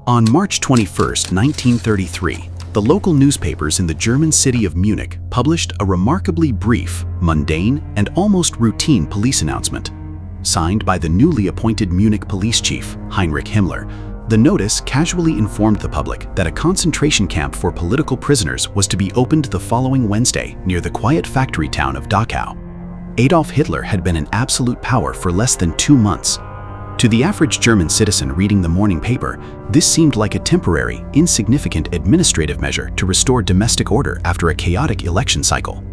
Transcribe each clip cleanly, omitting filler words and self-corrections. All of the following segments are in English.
On March 21, 1933, the local newspapers in the German city of Munich published a remarkably brief, mundane, and almost routine police announcement. Signed by the newly appointed Munich police chief, Heinrich Himmler, the notice casually informed the public that a concentration camp for political prisoners was to be opened the following Wednesday near the quiet factory town of Dachau. Adolf Hitler had been in absolute power for less than 2 months. To the average German citizen reading the morning paper, this seemed like a temporary, insignificant administrative measure to restore domestic order after a chaotic election cycle.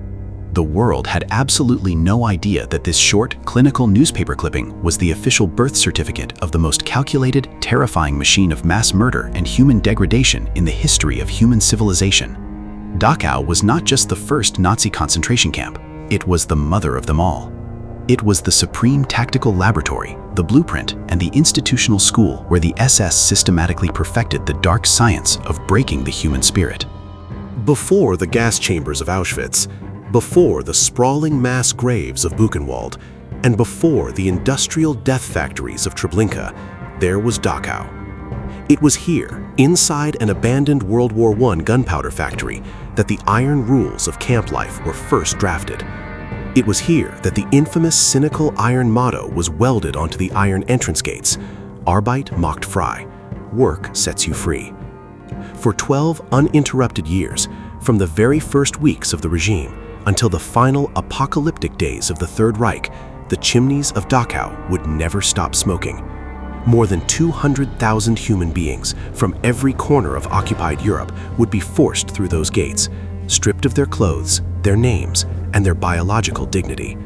The world had absolutely no idea that this short, clinical newspaper clipping was the official birth certificate of the most calculated, terrifying machine of mass murder and human degradation in the history of human civilization. Dachau was not just the first Nazi concentration camp, it was the mother of them all. It was the supreme tactical laboratory, the blueprint, and the institutional school where the SS systematically perfected the dark science of breaking the human spirit. Before the gas chambers of Auschwitz, before the sprawling mass graves of Buchenwald, and before the industrial death factories of Treblinka, there was Dachau. It was here, inside an abandoned World War I gunpowder factory, that the iron rules of camp life were first drafted. It was here that the infamous cynical iron motto was welded onto the iron entrance gates: Arbeit macht frei, work sets you free. For 12 uninterrupted years, from the very first weeks of the regime until the final apocalyptic days of the Third Reich, the chimneys of Dachau would never stop smoking. More than 200,000 human beings from every corner of occupied Europe would be forced through those gates, stripped of their clothes, their names, and their biological dignity.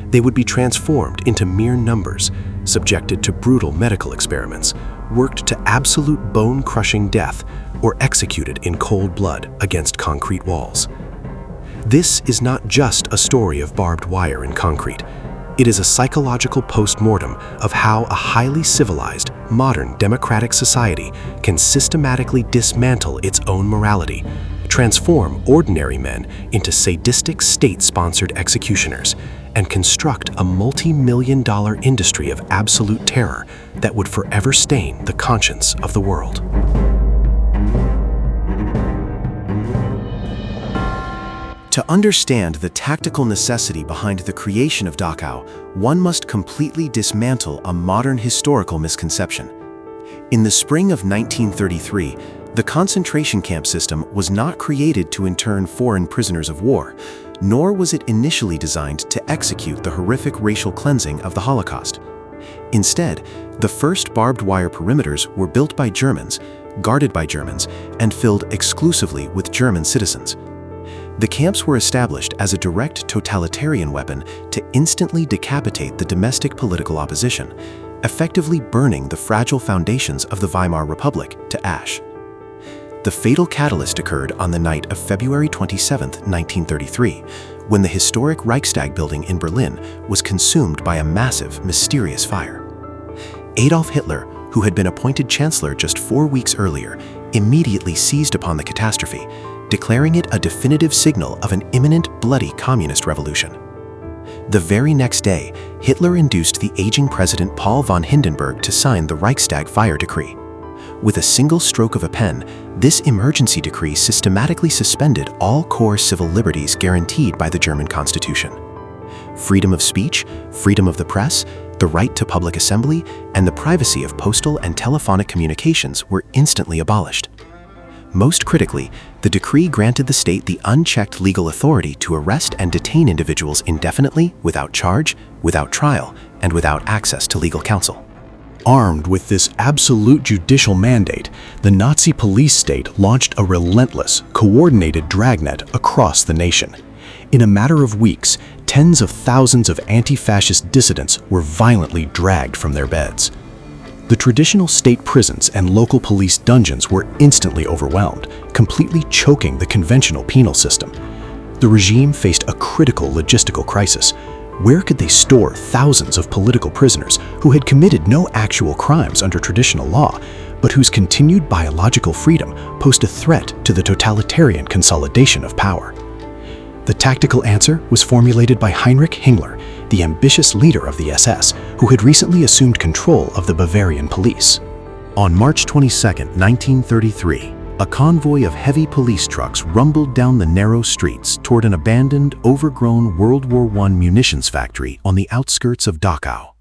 They would be transformed into mere numbers, subjected to brutal medical experiments, worked to absolute bone-crushing death, or executed in cold blood against concrete walls. This is not just a story of barbed wire and concrete. It is a psychological post-mortem of how a highly civilized, modern democratic society can systematically dismantle its own morality, transform ordinary men into sadistic state-sponsored executioners, and construct a multi-million-dollar industry of absolute terror that would forever stain the conscience of the world. To understand the tactical necessity behind the creation of Dachau, one must completely dismantle a modern historical misconception. In the spring of 1933, the concentration camp system was not created to intern foreign prisoners of war, nor was it initially designed to execute the horrific racial cleansing of the Holocaust. Instead, the first barbed wire perimeters were built by Germans, guarded by Germans, and filled exclusively with German citizens. The camps were established as a direct totalitarian weapon to instantly decapitate the domestic political opposition, effectively burning the fragile foundations of the Weimar Republic to ash. The fatal catalyst occurred on the night of February 27, 1933, when the historic Reichstag building in Berlin was consumed by a massive, mysterious fire. Adolf Hitler, who had been appointed chancellor just 4 weeks earlier, immediately seized upon the catastrophe, declaring it a definitive signal of an imminent, bloody communist revolution. The very next day, Hitler induced the aging president Paul von Hindenburg to sign the Reichstag Fire Decree. With a single stroke of a pen, this emergency decree systematically suspended all core civil liberties guaranteed by the German Constitution. Freedom of speech, freedom of the press, the right to public assembly, and the privacy of postal and telephonic communications were instantly abolished. Most critically, the decree granted the state the unchecked legal authority to arrest and detain individuals indefinitely, without charge, without trial, and without access to legal counsel. Armed with this absolute judicial mandate, the Nazi police state launched a relentless, coordinated dragnet across the nation. In a matter of weeks, tens of thousands of anti-fascist dissidents were violently dragged from their beds. The traditional state prisons and local police dungeons were instantly overwhelmed, completely choking the conventional penal system. The regime faced a critical logistical crisis. Where could they store thousands of political prisoners who had committed no actual crimes under traditional law, but whose continued biological freedom posed a threat to the totalitarian consolidation of power? The tactical answer was formulated by Heinrich Himmler, the ambitious leader of the SS, who had recently assumed control of the Bavarian police. On March 22, 1933, a convoy of heavy police trucks rumbled down the narrow streets toward an abandoned, overgrown World War I munitions factory on the outskirts of Dachau.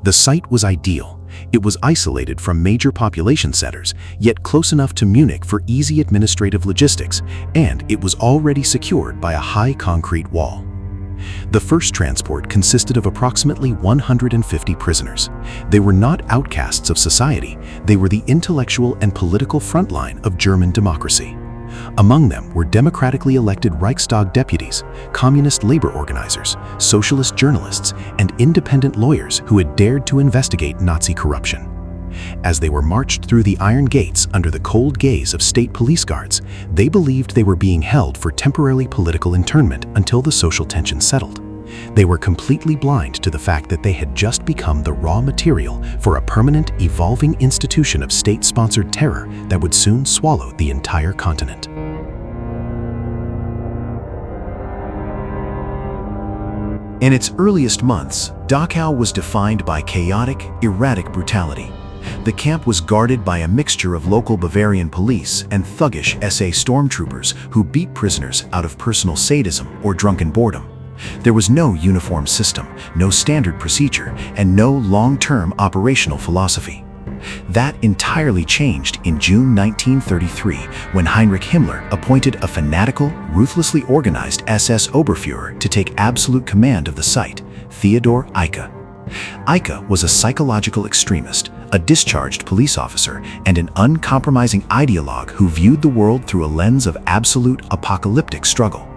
The site was ideal. It was isolated from major population centers, yet close enough to Munich for easy administrative logistics, and it was already secured by a high concrete wall. The first transport consisted of approximately 150 prisoners. They were not outcasts of society, they were the intellectual and political frontline of German democracy. Among them were democratically elected Reichstag deputies, communist labor organizers, socialist journalists, and independent lawyers who had dared to investigate Nazi corruption. As they were marched through the iron gates under the cold gaze of state police guards, they believed they were being held for temporary political internment until the social tension settled. They were completely blind to the fact that they had just become the raw material for a permanent, evolving institution of state-sponsored terror that would soon swallow the entire continent. In its earliest months, Dachau was defined by chaotic, erratic brutality. The camp was guarded by a mixture of local Bavarian police and thuggish SA stormtroopers who beat prisoners out of personal sadism or drunken boredom. There was no uniform system, no standard procedure, and no long-term operational philosophy. That entirely changed in June 1933 when Heinrich Himmler appointed a fanatical, ruthlessly organized SS Oberfuhrer to take absolute command of the site, Theodor Eicke. Eicke was a psychological extremist, a discharged police officer, and an uncompromising ideologue who viewed the world through a lens of absolute apocalyptic struggle.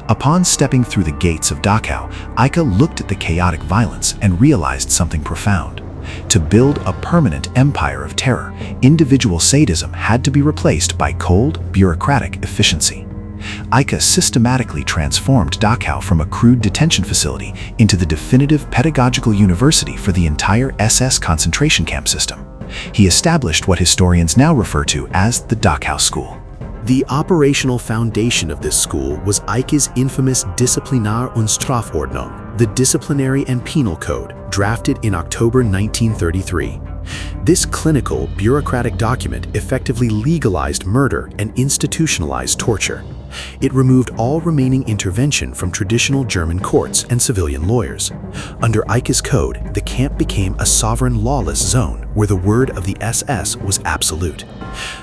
Upon stepping through the gates of Dachau, Eicke looked at the chaotic violence and realized something profound. To build a permanent empire of terror, individual sadism had to be replaced by cold, bureaucratic efficiency. Eicke systematically transformed Dachau from a crude detention facility into the definitive pedagogical university for the entire SS concentration camp system. He established what historians now refer to as the Dachau School. The operational foundation of this school was Eicke's infamous Disziplinar- und Strafordnung, the Disciplinary and Penal Code, drafted in October 1933. This clinical, bureaucratic document effectively legalized murder and institutionalized torture. It removed all remaining intervention from traditional German courts and civilian lawyers. Under Eicke's code, the camp became a sovereign lawless zone where the word of the SS was absolute.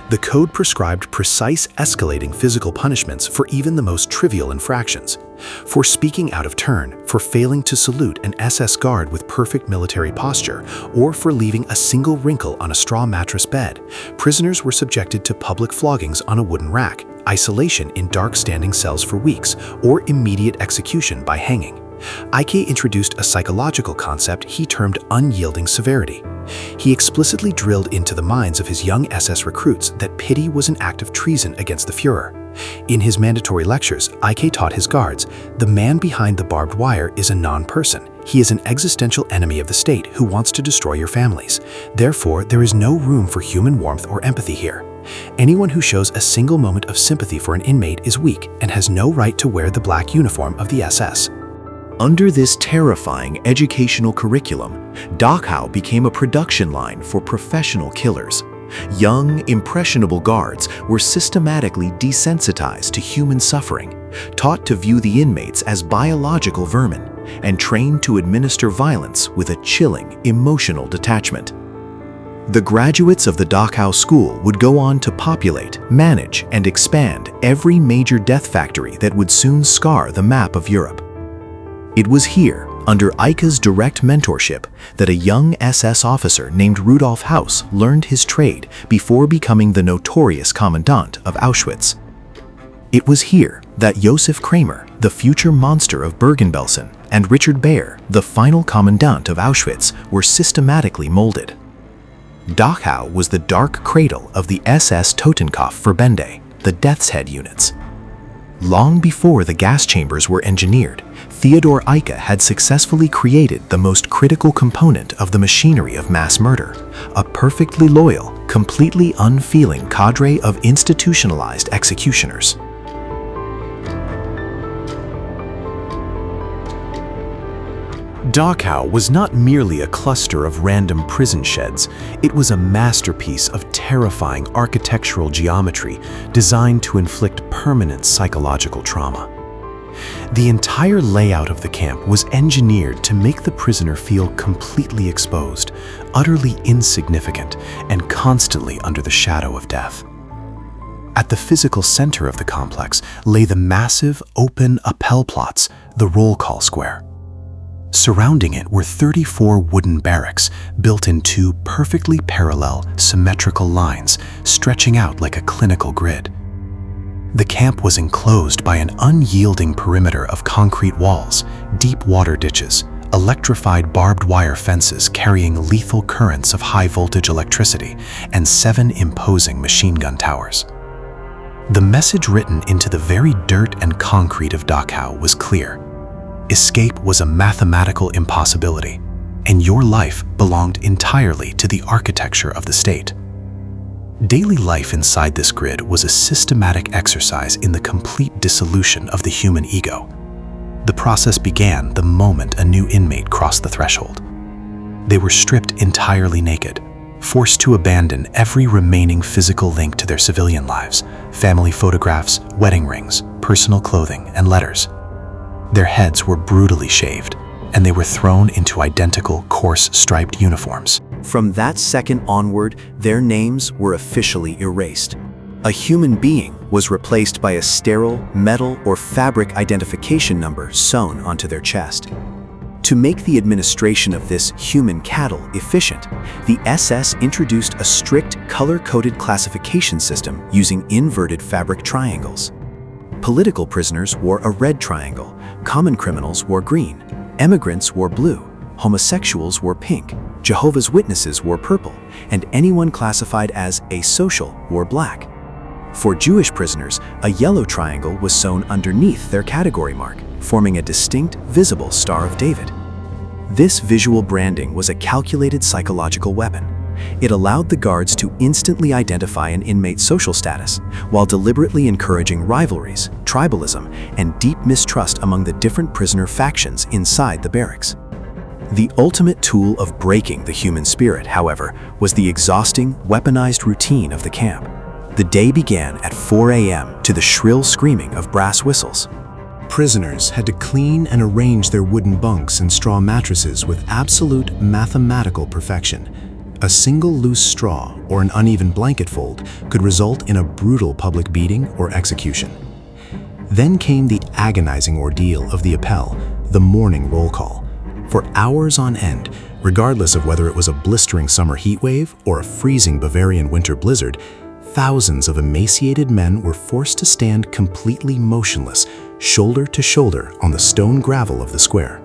The code prescribed precise, escalating physical punishments for even the most trivial infractions. For speaking out of turn, for failing to salute an SS guard with perfect military posture, or for leaving a single wrinkle on a straw mattress bed, prisoners were subjected to public floggings on a wooden rack, isolation in dark standing cells for weeks, or immediate execution by hanging. Eicke introduced a psychological concept he termed unyielding severity. He explicitly drilled into the minds of his young SS recruits that pity was an act of treason against the Führer. In his mandatory lectures, Eicke taught his guards, the man behind the barbed wire is a non-person. He is an existential enemy of the state who wants to destroy your families. Therefore, there is no room for human warmth or empathy here. Anyone who shows a single moment of sympathy for an inmate is weak and has no right to wear the black uniform of the SS. Under this terrifying educational curriculum, Dachau became a production line for professional killers. Young, impressionable guards were systematically desensitized to human suffering, taught to view the inmates as biological vermin, and trained to administer violence with a chilling, emotional detachment. The graduates of the Dachau School would go on to populate, manage, and expand every major death factory that would soon scar the map of Europe. It was here, under Eicke's direct mentorship, that a young SS officer named Rudolf Haus learned his trade before becoming the notorious Commandant of Auschwitz. It was here that Josef Kramer, the future monster of Bergen-Belsen, and Richard Baer, the final Commandant of Auschwitz, were systematically molded. Dachau was the dark cradle of the SS Totenkopfverbände, the Death's Head units. Long before the gas chambers were engineered, Theodor Eicke had successfully created the most critical component of the machinery of mass murder, a perfectly loyal, completely unfeeling cadre of institutionalized executioners. Dachau was not merely a cluster of random prison sheds, it was a masterpiece of terrifying architectural geometry designed to inflict permanent psychological trauma. The entire layout of the camp was engineered to make the prisoner feel completely exposed, utterly insignificant, and constantly under the shadow of death. At the physical center of the complex lay the massive, open Appellplatz, the roll call square. Surrounding it were 34 wooden barracks built in two perfectly parallel, symmetrical lines stretching out like a clinical grid. The camp was enclosed by an unyielding perimeter of concrete walls, deep water ditches, electrified barbed wire fences carrying lethal currents of high-voltage electricity, and 7 imposing machine gun towers. The message written into the very dirt and concrete of Dachau was clear. Escape was a mathematical impossibility, and your life belonged entirely to the architecture of the state. Daily life inside this grid was a systematic exercise in the complete dissolution of the human ego. The process began the moment a new inmate crossed the threshold. They were stripped entirely naked, forced to abandon every remaining physical link to their civilian lives: family photographs, wedding rings, personal clothing, and letters. Their heads were brutally shaved, and they were thrown into identical, coarse, striped uniforms. From that second onward, their names were officially erased. A human being was replaced by a sterile metal or fabric identification number sewn onto their chest. To make the administration of this human cattle efficient, the SS introduced a strict color-coded classification system using inverted fabric triangles. Political prisoners wore a red triangle, common criminals wore green, emigrants wore blue, homosexuals wore pink, Jehovah's Witnesses wore purple, and anyone classified as asocial wore black. For Jewish prisoners, a yellow triangle was sewn underneath their category mark, forming a distinct, visible Star of David. This visual branding was a calculated psychological weapon. It allowed the guards to instantly identify an inmate's social status, while deliberately encouraging rivalries, tribalism, and deep mistrust among the different prisoner factions inside the barracks. The ultimate tool of breaking the human spirit, however, was the exhausting, weaponized routine of the camp. The day began at 4 a.m. to the shrill screaming of brass whistles. Prisoners had to clean and arrange their wooden bunks and straw mattresses with absolute mathematical perfection. A single loose straw or an uneven blanket fold could result in a brutal public beating or execution. Then came the agonizing ordeal of the Appell, the morning roll call. For hours on end, regardless of whether it was a blistering summer heat wave or a freezing Bavarian winter blizzard, thousands of emaciated men were forced to stand completely motionless, shoulder to shoulder on the stone gravel of the square.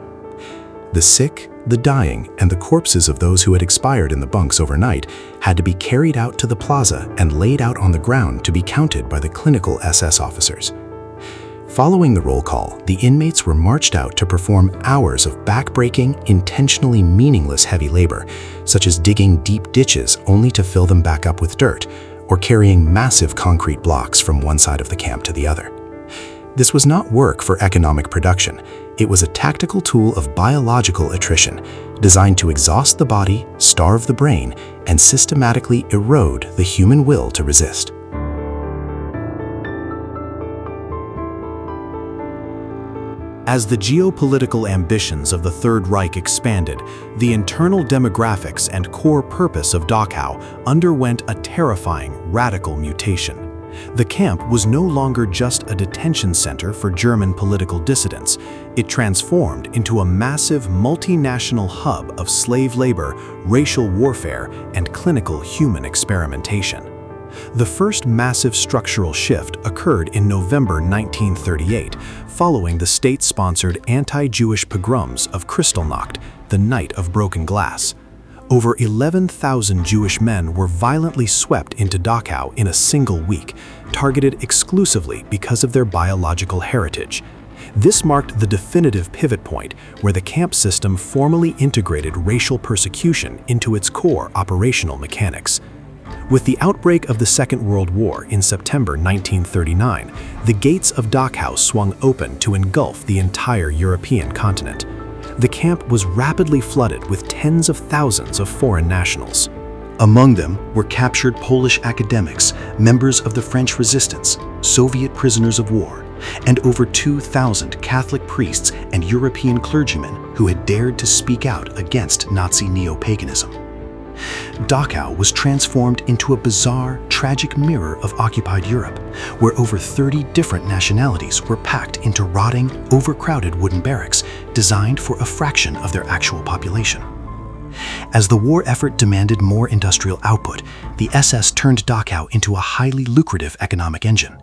The sick, the dying, and the corpses of those who had expired in the bunks overnight had to be carried out to the plaza and laid out on the ground to be counted by the clinical SS officers. Following the roll call, the inmates were marched out to perform hours of back-breaking, intentionally meaningless heavy labor, such as digging deep ditches only to fill them back up with dirt, or carrying massive concrete blocks from one side of the camp to the other. This was not work for economic production. It was a tactical tool of biological attrition, designed to exhaust the body, starve the brain, and systematically erode the human will to resist. As the geopolitical ambitions of the Third Reich expanded, the internal demographics and core purpose of Dachau underwent a terrifying, radical mutation. The camp was no longer just a detention center for German political dissidents. It transformed into a massive multinational hub of slave labor, racial warfare, and clinical human experimentation. The first massive structural shift occurred in November 1938, following the state-sponsored anti-Jewish pogroms of Kristallnacht, the Night of Broken Glass. Over 11,000 Jewish men were violently swept into Dachau in a single week, targeted exclusively because of their biological heritage. This marked the definitive pivot point where the camp system formally integrated racial persecution into its core operational mechanics. With the outbreak of the Second World War in September 1939, the gates of Dachau swung open to engulf the entire European continent. The camp was rapidly flooded with tens of thousands of foreign nationals. Among them were captured Polish academics, members of the French resistance, Soviet prisoners of war, and over 2,000 Catholic priests and European clergymen who had dared to speak out against Nazi neo-paganism. Dachau was transformed into a bizarre, tragic mirror of occupied Europe, where over 30 different nationalities were packed into rotting, overcrowded wooden barracks designed for a fraction of their actual population. As the war effort demanded more industrial output, the SS turned Dachau into a highly lucrative economic engine.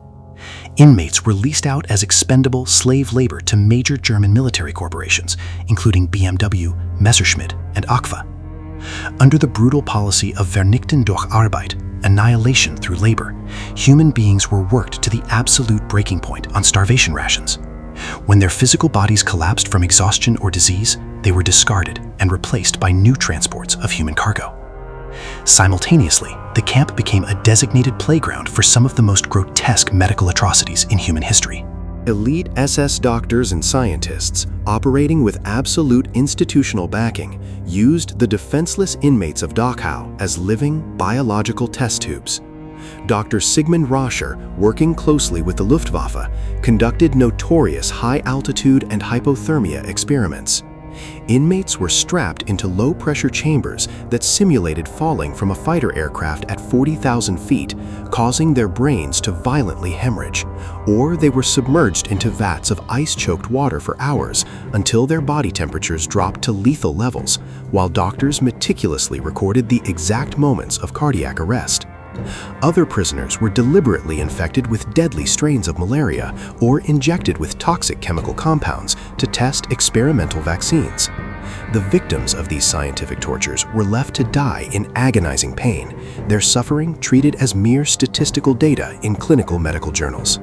Inmates were leased out as expendable slave labor to major German military corporations, including BMW, Messerschmitt, and Agfa. Under the brutal policy of Vernichten durch Arbeit, annihilation through labor, human beings were worked to the absolute breaking point on starvation rations. When their physical bodies collapsed from exhaustion or disease, they were discarded and replaced by new transports of human cargo. Simultaneously, the camp became a designated playground for some of the most grotesque medical atrocities in human history. Elite SS doctors and scientists, operating with absolute institutional backing, used the defenseless inmates of Dachau as living biological test tubes. Dr. Sigmund Rascher, working closely with the Luftwaffe, conducted notorious high-altitude and hypothermia experiments. Inmates were strapped into low-pressure chambers that simulated falling from a fighter aircraft at 40,000 feet, causing their brains to violently hemorrhage, or they were submerged into vats of ice-choked water for hours until their body temperatures dropped to lethal levels, while doctors meticulously recorded the exact moments of cardiac arrest. Other prisoners were deliberately infected with deadly strains of malaria or injected with toxic chemical compounds to test experimental vaccines. The victims of these scientific tortures were left to die in agonizing pain, their suffering treated as mere statistical data in clinical medical journals.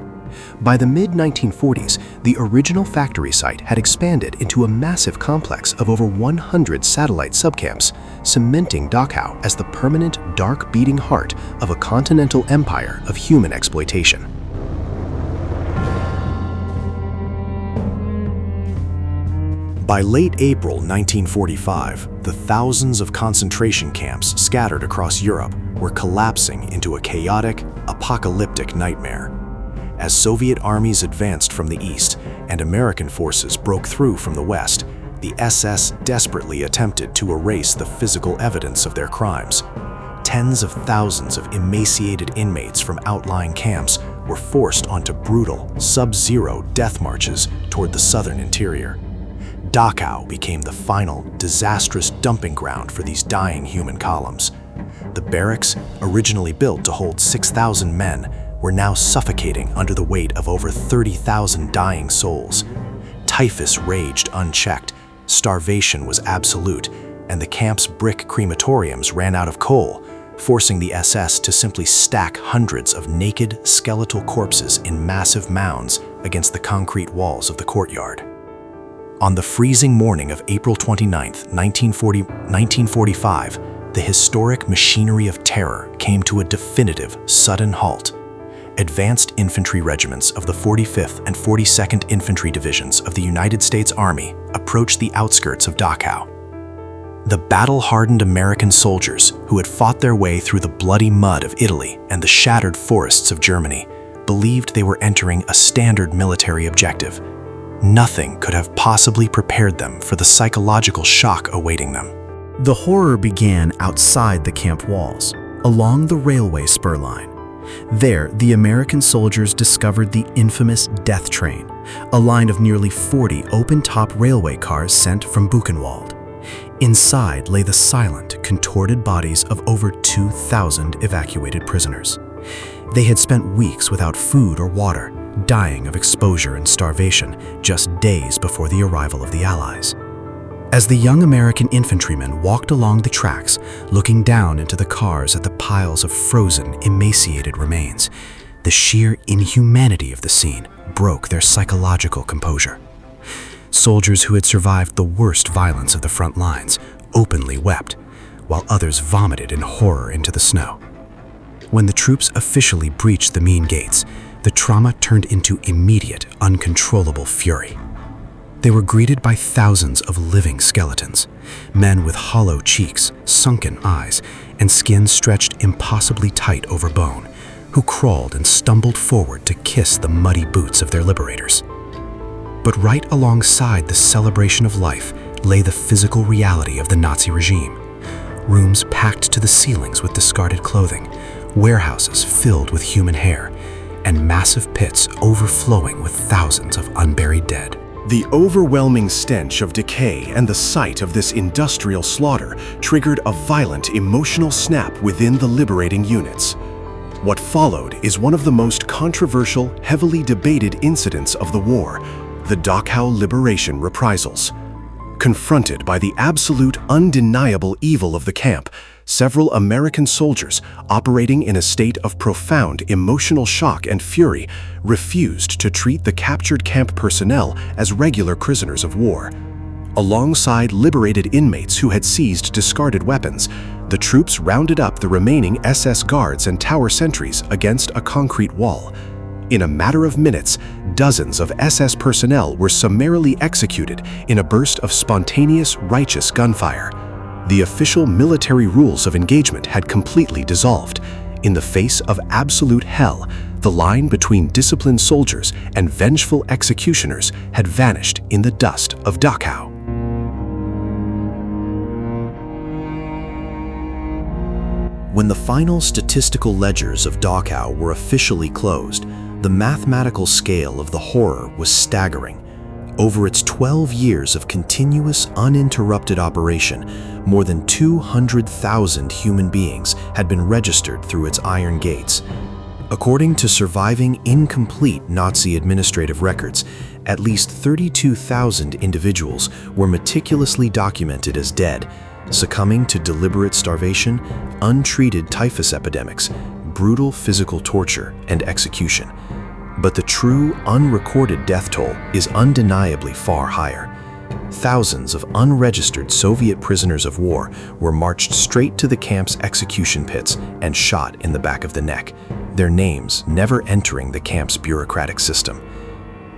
By the mid-1940s, the original factory site had expanded into a massive complex of over 100 satellite subcamps, cementing Dachau as the permanent, dark beating heart of a continental empire of human exploitation. By late April 1945, the thousands of concentration camps scattered across Europe were collapsing into a chaotic, apocalyptic nightmare. As Soviet armies advanced from the east and American forces broke through from the west, the SS desperately attempted to erase the physical evidence of their crimes. Tens of thousands of emaciated inmates from outlying camps were forced onto brutal, sub-zero death marches toward the southern interior. Dachau became the final, disastrous dumping ground for these dying human columns. The barracks, originally built to hold 6,000 men, were now suffocating under the weight of over 30,000 dying souls. Typhus raged unchecked, starvation was absolute, and the camp's brick crematoriums ran out of coal, forcing the SS to simply stack hundreds of naked, skeletal corpses in massive mounds against the concrete walls of the courtyard. On the freezing morning of April 29, 1945, the historic machinery of terror came to a definitive, sudden halt. Advanced infantry regiments of the 45th and 42nd Infantry Divisions of the United States Army approached the outskirts of Dachau. The battle-hardened American soldiers who had fought their way through the bloody mud of Italy and the shattered forests of Germany believed they were entering a standard military objective. Nothing could have possibly prepared them for the psychological shock awaiting them. The horror began outside the camp walls, along the railway spur line. There, the American soldiers discovered the infamous death train, a line of nearly 40 open-top railway cars sent from Buchenwald. Inside lay the silent, contorted bodies of over 2,000 evacuated prisoners. They had spent weeks without food or water, dying of exposure and starvation just days before the arrival of the Allies. As the young American infantrymen walked along the tracks, looking down into the cars at the piles of frozen, emaciated remains, the sheer inhumanity of the scene broke their psychological composure. Soldiers who had survived the worst violence of the front lines openly wept, while others vomited in horror into the snow. When the troops officially breached the mean gates, the trauma turned into immediate, uncontrollable fury. They were greeted by thousands of living skeletons, men with hollow cheeks, sunken eyes, and skin stretched impossibly tight over bone, who crawled and stumbled forward to kiss the muddy boots of their liberators. But right alongside the celebration of life lay the physical reality of the Nazi regime. Rooms packed to the ceilings with discarded clothing, warehouses filled with human hair, and massive pits overflowing with thousands of unburied dead. The overwhelming stench of decay and the sight of this industrial slaughter triggered a violent emotional snap within the liberating units. What followed is one of the most controversial, heavily debated incidents of the war, the Dachau liberation reprisals. Confronted by the absolute, undeniable evil of the camp, several American soldiers, operating in a state of profound emotional shock and fury, refused to treat the captured camp personnel as regular prisoners of war. Alongside liberated inmates who had seized discarded weapons, the troops rounded up the remaining SS guards and tower sentries against a concrete wall. In a matter of minutes, dozens of SS personnel were summarily executed in a burst of spontaneous, righteous gunfire. The official military rules of engagement had completely dissolved. In the face of absolute hell, the line between disciplined soldiers and vengeful executioners had vanished in the dust of Dachau. When the final statistical ledgers of Dachau were officially closed, the mathematical scale of the horror was staggering. Over its 12 years of continuous, uninterrupted operation, more than 200,000 human beings had been registered through its iron gates. According to surviving incomplete Nazi administrative records, at least 32,000 individuals were meticulously documented as dead, succumbing to deliberate starvation, untreated typhus epidemics, brutal physical torture, and execution. But the true, unrecorded death toll is undeniably far higher. Thousands of unregistered Soviet prisoners of war were marched straight to the camp's execution pits and shot in the back of the neck, their names never entering the camp's bureaucratic system.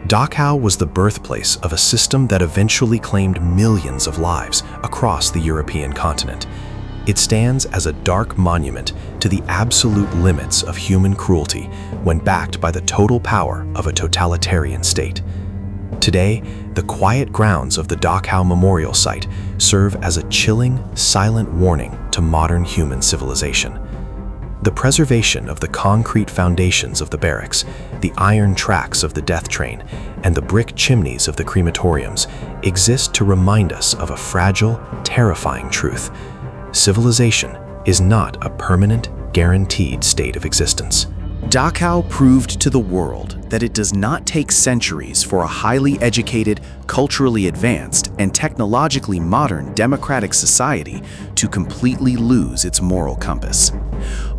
Dachau was the birthplace of a system that eventually claimed millions of lives across the European continent. It stands as a dark monument to the absolute limits of human cruelty when backed by the total power of a totalitarian state. Today, the quiet grounds of the Dachau Memorial Site serve as a chilling, silent warning to modern human civilization. The preservation of the concrete foundations of the barracks, the iron tracks of the death train, and the brick chimneys of the crematoriums exist to remind us of a fragile, terrifying truth. Civilization is not a permanent, guaranteed state of existence. Dachau proved to the world that it does not take centuries for a highly educated, culturally advanced, and technologically modern democratic society to completely lose its moral compass.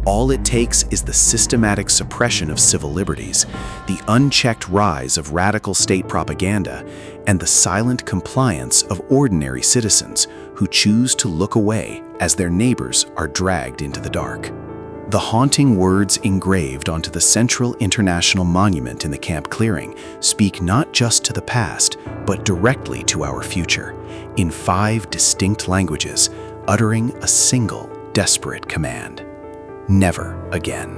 All it takes is the systematic suppression of civil liberties, the unchecked rise of radical state propaganda, and the silent compliance of ordinary citizens who choose to look away as their neighbors are dragged into the dark. The haunting words engraved onto the central international monument in the camp clearing speak not just to the past, but directly to our future, in 5 distinct languages, uttering a single desperate command: never again.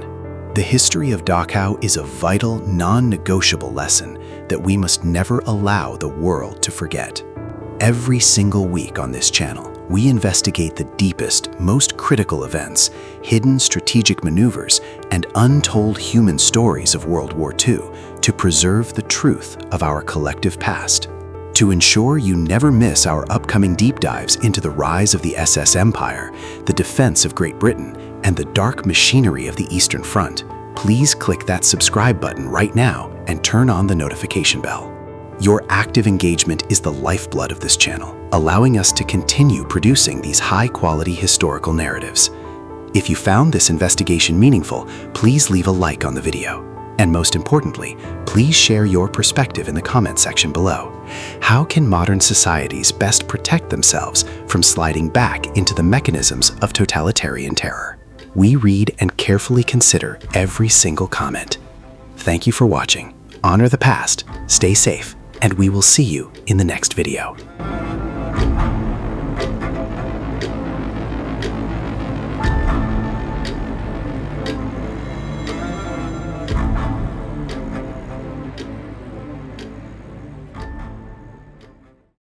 The history of Dachau is a vital, non-negotiable lesson that we must never allow the world to forget. Every single week on this channel, we investigate the deepest, most critical events, hidden strategic maneuvers, and untold human stories of World War II to preserve the truth of our collective past. To ensure you never miss our upcoming deep dives into the rise of the SS Empire, the defense of Great Britain, and the dark machinery of the Eastern Front, please click that subscribe button right now and turn on the notification bell. Your active engagement is the lifeblood of this channel, allowing us to continue producing these high-quality historical narratives. If you found this investigation meaningful, please leave a like on the video. And most importantly, please share your perspective in the comment section below. How can modern societies best protect themselves from sliding back into the mechanisms of totalitarian terror? We read and carefully consider every single comment. Thank you for watching. Honor the past, stay safe, and we will see you in the next video.